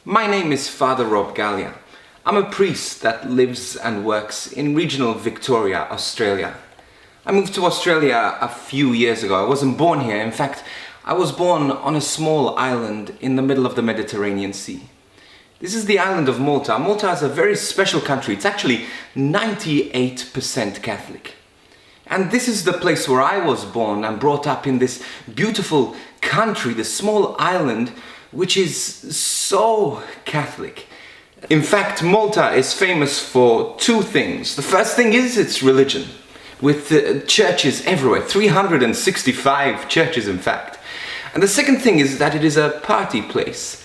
My name is Father Galea. I'm a priest that lives and works in regional Victoria, Australia. I moved to Australia a few years ago. I wasn't born here. In fact, I was born on a small island in the middle of the Mediterranean Sea. This is the island of Malta. Malta is a very special country. It's actually 98% Catholic. And this is the place where I was born and brought up, in this beautiful country, this small island, which is so Catholic. In fact, Malta is famous for two things. The first thing is its religion, with churches everywhere, 365 churches in fact. And the second thing is that it is a party place.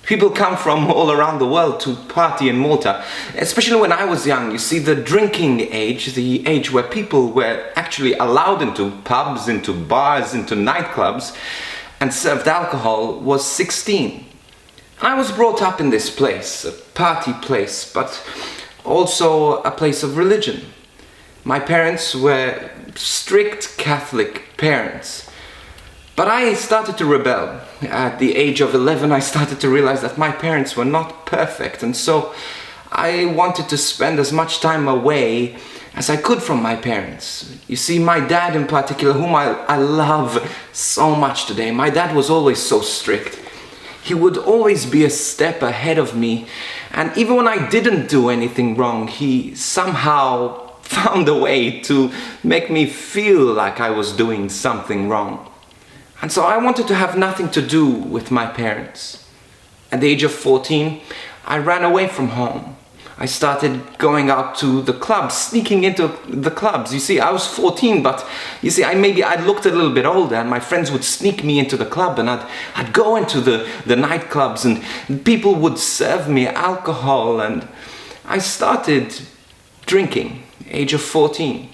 People come from all around the world to party in Malta, especially when I was young. You see, the drinking age, the age where people were actually allowed into pubs, into bars, into nightclubs, and served alcohol, was 16. I was brought up in this place, a party place, but also a place of religion. My parents were strict Catholic parents. But I started to rebel. At the age of 11, I started to realize that my parents were not perfect, and so I wanted to spend as much time away as I could from my parents. You see, my dad in particular, whom I love so much today, my dad was always so strict. He would always be a step ahead of me, and even when I didn't do anything wrong, he somehow found a way to make me feel like I was doing something wrong. And so I wanted to have nothing to do with my parents. At the age of 14, I ran away from home. I started going out to the clubs, sneaking into the clubs. You see, I was 14, but you see, I looked a little bit older, and my friends would sneak me into the club, and I'd go into the nightclubs, and people would serve me alcohol, and I started drinking, age of 14.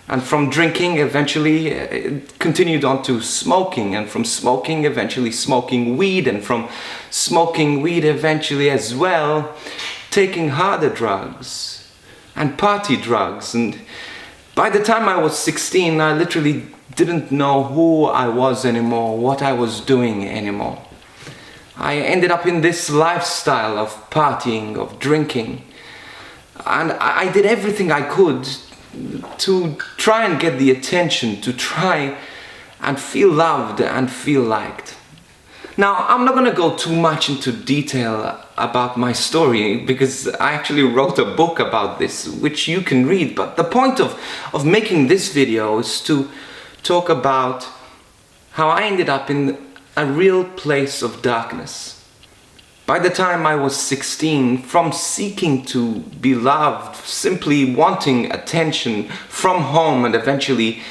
And from drinking, eventually it continued on to smoking, and from smoking, eventually smoking weed, and from smoking weed, eventually as well, taking harder drugs and party drugs. And by the time I was 16, I literally didn't know who I was anymore, what I was doing anymore. I ended up in this lifestyle of partying, of drinking, and I did everything I could to try and get the attention, to try and feel loved and feel liked. Now, I'm not going to go too much into detail about my story, because I actually wrote a book about this, which you can read. But the point of making this video is to talk about how I ended up in a real place of darkness. By the time I was 16, from seeking to be loved, simply wanting attention from home and eventually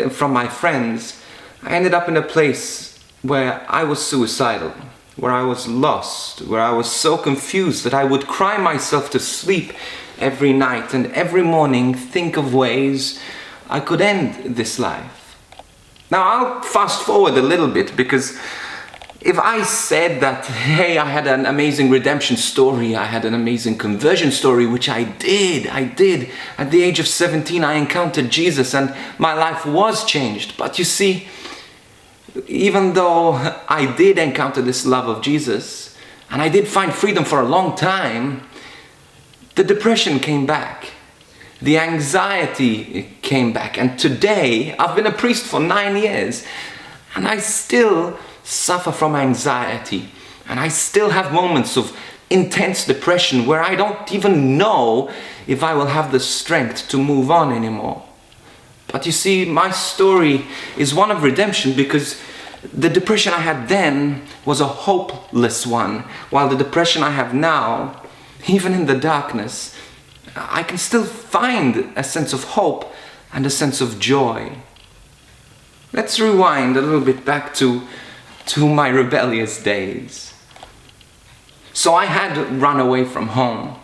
from my friends, I ended up in a place where I was suicidal, where I was lost, where I was so confused that I would cry myself to sleep every night, and every morning think of ways I could end this life. Now, I'll fast forward a little bit, because if I said that, hey, I had an amazing redemption story, I had an amazing conversion story, which I did. At the age of 17, I encountered Jesus and my life was changed. But you see, even though I did encounter this love of Jesus, and I did find freedom for a long time, the depression came back. The anxiety came back. And today, I've been a priest for 9 years, and I still suffer from anxiety, and I still have moments of intense depression where I don't even know if I will have the strength to move on anymore. But you see, my story is one of redemption, because the depression I had then was a hopeless one, while the depression I have now, even in the darkness, I can still find a sense of hope and a sense of joy. Let's rewind a little bit back to my rebellious days. So I had run away from home,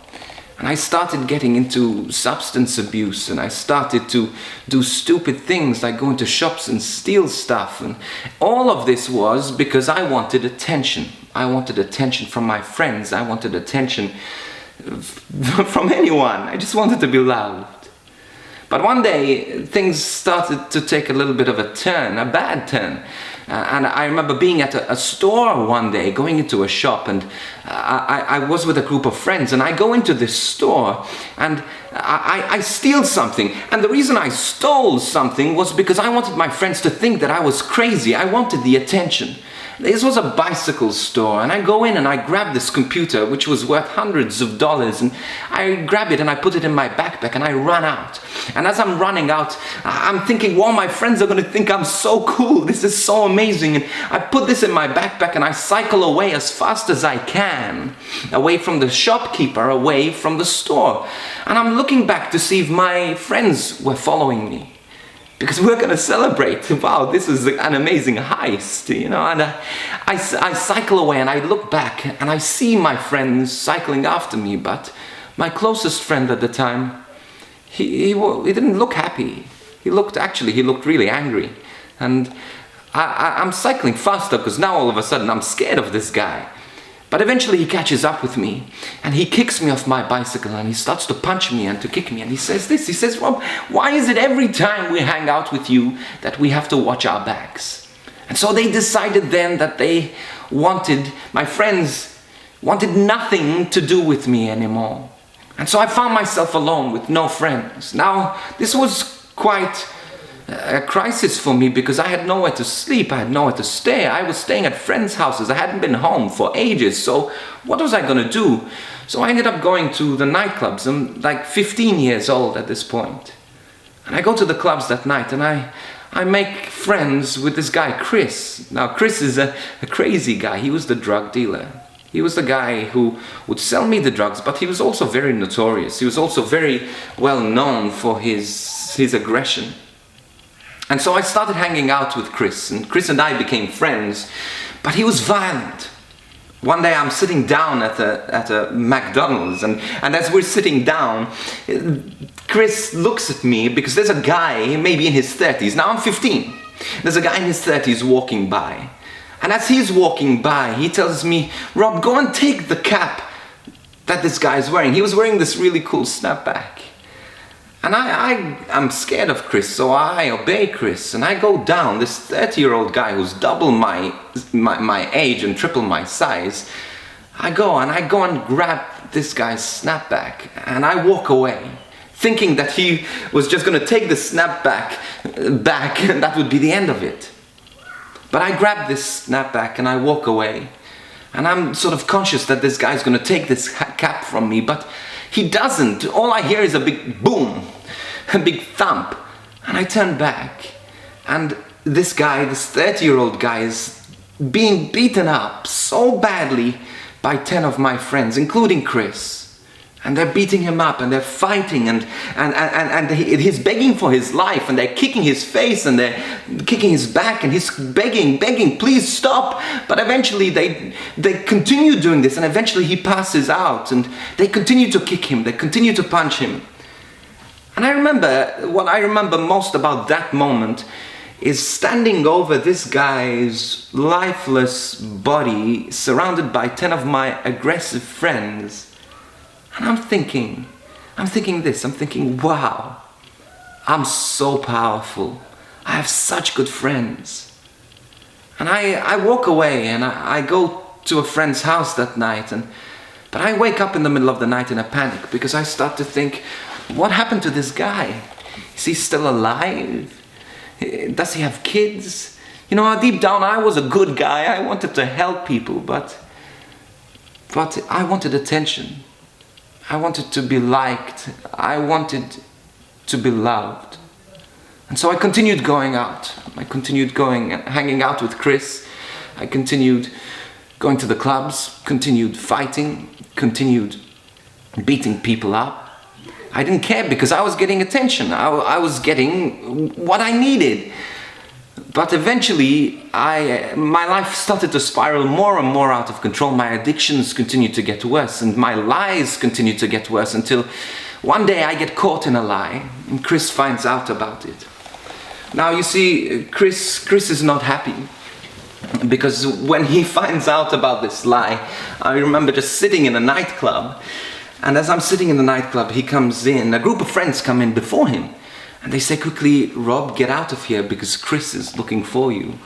and I started getting into substance abuse, and I started to do stupid things like go into shops and steal stuff, and all of this was because I wanted attention. I wanted attention from my friends. I wanted attention from anyone. I just wanted to be loved. But one day things started to take a little bit of a turn, a bad turn. And I remember being at a store one day, going into a shop, and I was with a group of friends, and I go into this store and I steal something. And the reason I stole something was because I wanted my friends to think that I was crazy. I wanted the attention. This was a bicycle store, and I go in and I grab this computer, which was worth hundreds of dollars, and I grab it and I put it in my backpack and I run out. And as I'm running out, I'm thinking, well, my friends are going to think I'm so cool. This is so amazing. And I put this in my backpack and I cycle away as fast as I can, away from the shopkeeper, away from the store. And I'm looking back to see if my friends were following me, because we're going to celebrate. Wow, this is an amazing heist, you know. And I cycle away and I look back and I see my friends cycling after me, but my closest friend at the time, he didn't look happy. He looked really angry. And I'm cycling faster because now all of a sudden I'm scared of this guy. But eventually he catches up with me and he kicks me off my bicycle and he starts to punch me and to kick me, and he says this, he says, "Rob, why is it every time we hang out with you that we have to watch our backs?" And so they decided then that my friends wanted nothing to do with me anymore. And so I found myself alone with no friends. Now, this was quite a crisis for me because I had nowhere to sleep, I had nowhere to stay. I was staying at friends' houses, I hadn't been home for ages, so what was I gonna do? So I ended up going to the nightclubs. I'm like 15 years old at this point. And I go to the clubs that night and I make friends with this guy, Chris. Now, Chris is a crazy guy. He was the drug dealer. He was the guy who would sell me the drugs, but he was also very notorious. He was also very well known for his aggression. And so I started hanging out with Chris, and Chris and I became friends, but he was violent. One day I'm sitting down at a McDonald's, and as we're sitting down, Chris looks at me because there's a guy, maybe in his 30s, now I'm 15, there's a guy in his 30s walking by. And as he's walking by, he tells me, "Rob, go and take the cap that this guy is wearing." He was wearing this really cool snapback. And I'm scared of Chris, so I obey Chris, and I go down. This 30-year-old guy who's double my age and triple my size, I go and grab this guy's snapback, and I walk away, thinking that he was just going to take the snapback back, and that would be the end of it. But I grab this snapback and I walk away, and I'm sort of conscious that this guy's going to take this cap from me, but he doesn't. All I hear is a big boom, a big thump. And I turn back, and this guy, this 30-year-old guy, is being beaten up so badly by 10 of my friends, including Chris. And they're beating him up, and they're fighting, and he's begging for his life, and they're kicking his face, and they're kicking his back, and he's begging, "Please stop." But eventually they continue doing this, and eventually he passes out, and they continue to kick him, they continue to punch him. And what I remember most about that moment is standing over this guy's lifeless body, surrounded by 10 of my aggressive friends. And I'm thinking, wow, I'm so powerful. I have such good friends. And I walk away, and I go to a friend's house that night, but I wake up in the middle of the night in a panic because I start to think, what happened to this guy? Is he still alive? Does he have kids? You know, deep down I was a good guy. I wanted to help people, but I wanted attention. I wanted to be liked. I wanted to be loved. And so I continued going out. I continued hanging out with Chris. I continued going to the clubs, continued fighting, continued beating people up. I didn't care because I was getting attention. I was getting what I needed. But eventually, my life started to spiral more and more out of control. My addictions continued to get worse, and my lies continued to get worse, until one day I get caught in a lie, and Chris finds out about it. Now, you see, Chris is not happy, because when he finds out about this lie, I remember just sitting in a nightclub, and as I'm sitting in the nightclub, he comes in, a group of friends come in before him, and they say quickly, "Rob, get out of here because Chris is looking for you."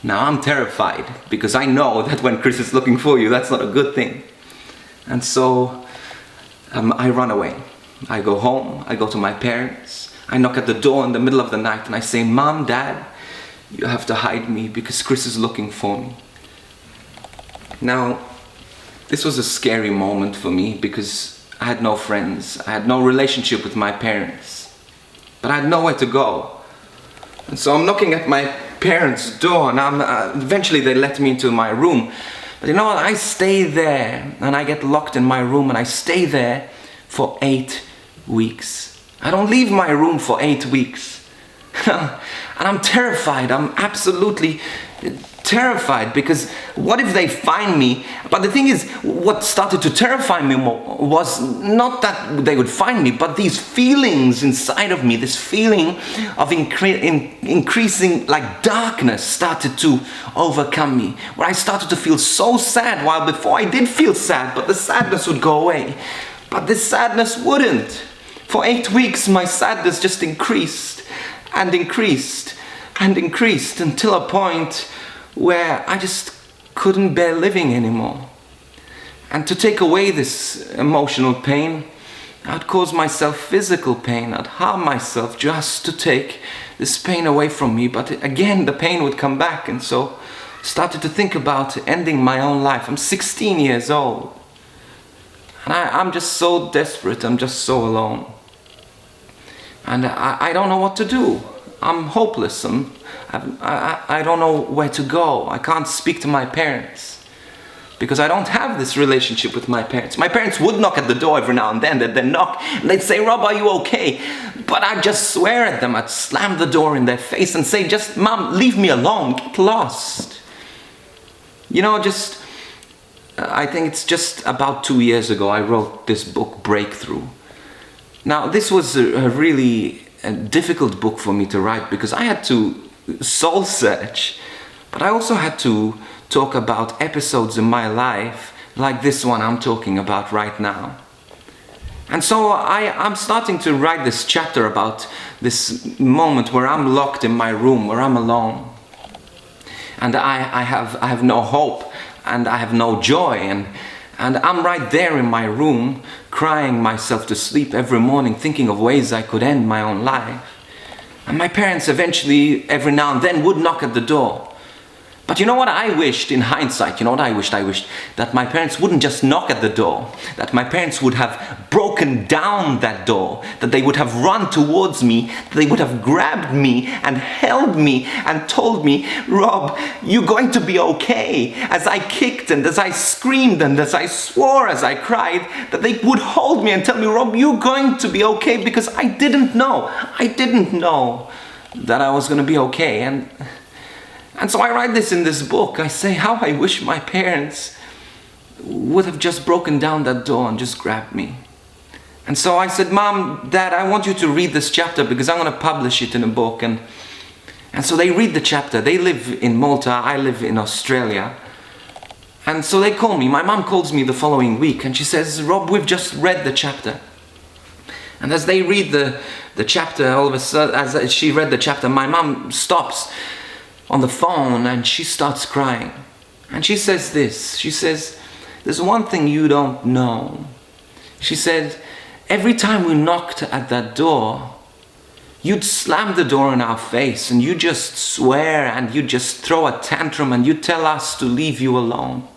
Now I'm terrified because I know that when Chris is looking for you, that's not a good thing. And so I run away. I go home, I go to my parents, I knock at the door in the middle of the night and I say, Mom, Dad, you have to hide me because Chris is looking for me. Now, this was a scary moment for me because I had no friends, I had no relationship with my parents, but I had nowhere to go. And so I'm knocking at my parents' door and eventually they let me into my room. But you know what, I stay there and I get locked in my room and I stay there for 8 weeks. I don't leave my room for 8 weeks. And I'm terrified, I'm absolutely terrified because what if they find me? But the thing is, what started to terrify me more was not that they would find me, but these feelings inside of me, this feeling of increasing like darkness started to overcome me, where I started to feel so sad, while before I did feel sad, but the sadness would go away. But this sadness wouldn't. For 8 weeks my sadness just increased and increased and increased until a point where I just couldn't bear living anymore. And to take away this emotional pain, I'd cause myself physical pain. I'd harm myself just to take this pain away from me. But again, the pain would come back, and so I started to think about ending my own life. I'm 16 years old. And I'm just so desperate, I'm just so alone. And I don't know what to do. I'm hopeless, I don't know where to go. I can't speak to my parents because I don't have this relationship with my parents. My parents would knock at the door every now and then. They'd knock and they'd say, Rob, are you okay? But I'd just swear at them. I'd slam the door in their face and say, just, Mom, leave me alone, get lost. You know, I think it's just about 2 years ago I wrote this book, Breakthrough. Now, this was a really difficult book for me to write because I had to soul search, but I also had to talk about episodes in my life like this one I'm talking about right now. And so I'm starting to write this chapter about this moment where I'm locked in my room, where I'm alone. And I have no hope and I have no joy, and I'm right there in my room crying myself to sleep every morning, thinking of ways I could end my own life. And my parents eventually, every now and then, would knock at the door. But you know what I wished in hindsight? You know what I wished? I wished that my parents wouldn't just knock at the door, that my parents would have broken down that door, that they would have run towards me, that they would have grabbed me and held me and told me, Rob, you're going to be okay. As I kicked and as I screamed and as I swore, as I cried, that they would hold me and tell me, Rob, you're going to be okay, because I didn't know that I was going to be okay. And so I write this in this book. I say how I wish my parents would have just broken down that door and just grabbed me. And so I said, Mom, Dad, I want you to read this chapter because I'm going to publish it in a book. And so they read the chapter. They live in Malta, I live in Australia. And so they call me. My mom calls me the following week and she says, Rob, we've just read the chapter. And as they read the chapter, all of a sudden, as she read the chapter, my mom stops on the phone and she starts crying. And she says this, she says, there's one thing you don't know. She said, every time we knocked at that door, you'd slam the door in our face and you just swear and you just throw a tantrum and you tell us to leave you alone.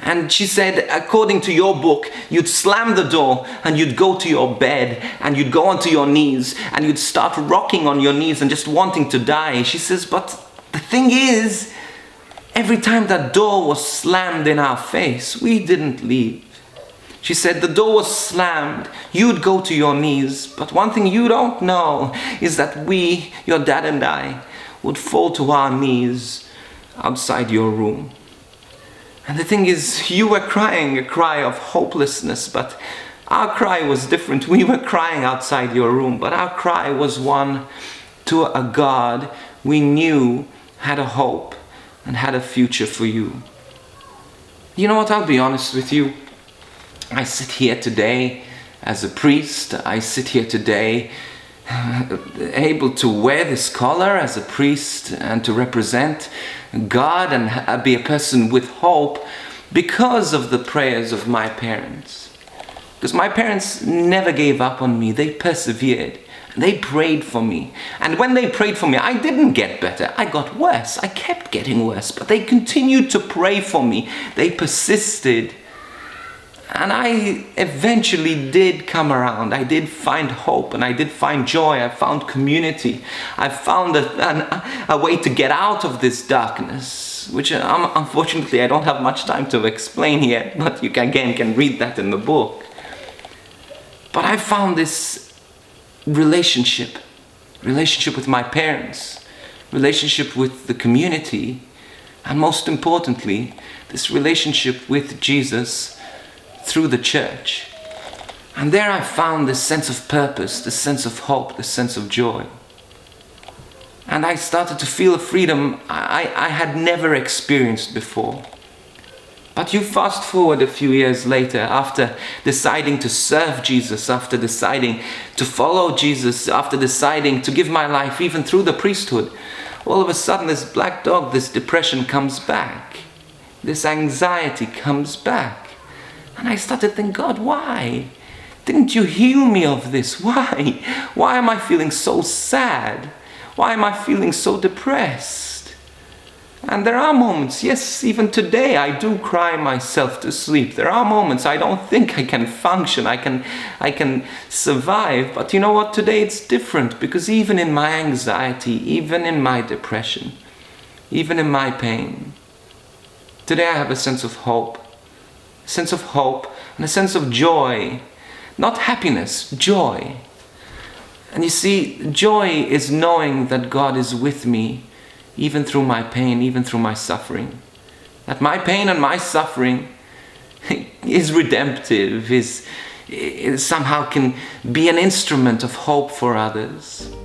And she said, according to your book, you'd slam the door and you'd go to your bed and you'd go onto your knees and you'd start rocking on your knees and just wanting to die. She says, but the thing is, every time that door was slammed in our face, we didn't leave. She said, the door was slammed, you'd go to your knees, but one thing you don't know is that we, your dad and I, would fall to our knees outside your room. And the thing is, you were crying a cry of hopelessness, but our cry was different. We were crying outside your room, but our cry was one to a God we knew had a hope and had a future for you. You know what, I'll be honest with you. I sit here today as a priest. I sit here today able to wear this collar as a priest and to represent God and be a person with hope because of the prayers of my parents. Because my parents never gave up on me. They persevered. They prayed for me. And when they prayed for me, I didn't get better. I got worse. I kept getting worse. But they continued to pray for me. They persisted. And I eventually did come around. I did find hope and I did find joy. I found community. I found a way to get out of this darkness, which unfortunately I don't have much time to explain here, but you can read that in the book. But I found this relationship with my parents, relationship with the community, and most importantly, this relationship with Jesus through the church. And there I found this sense of purpose, this sense of hope, this sense of joy. And I started to feel a freedom I had never experienced before. But you fast forward a few years later, after deciding to serve Jesus, after deciding to follow Jesus, after deciding to give my life even through the priesthood, all of a sudden this black dog, this depression comes back. This anxiety comes back. And I started to think, God, why? Didn't you heal me of this? Why? Why am I feeling so sad? Why am I feeling so depressed? And there are moments, yes, even today I do cry myself to sleep. There are moments I don't think I can function, I can survive. But you know what? Today it's different, because even in my anxiety, even in my depression, even in my pain, today I have a sense of hope. Sense of hope and a sense of joy. Not happiness, joy. And you see, joy is knowing that God is with me even through my pain, even through my suffering. That my pain and my suffering is redemptive, is somehow can be an instrument of hope for others.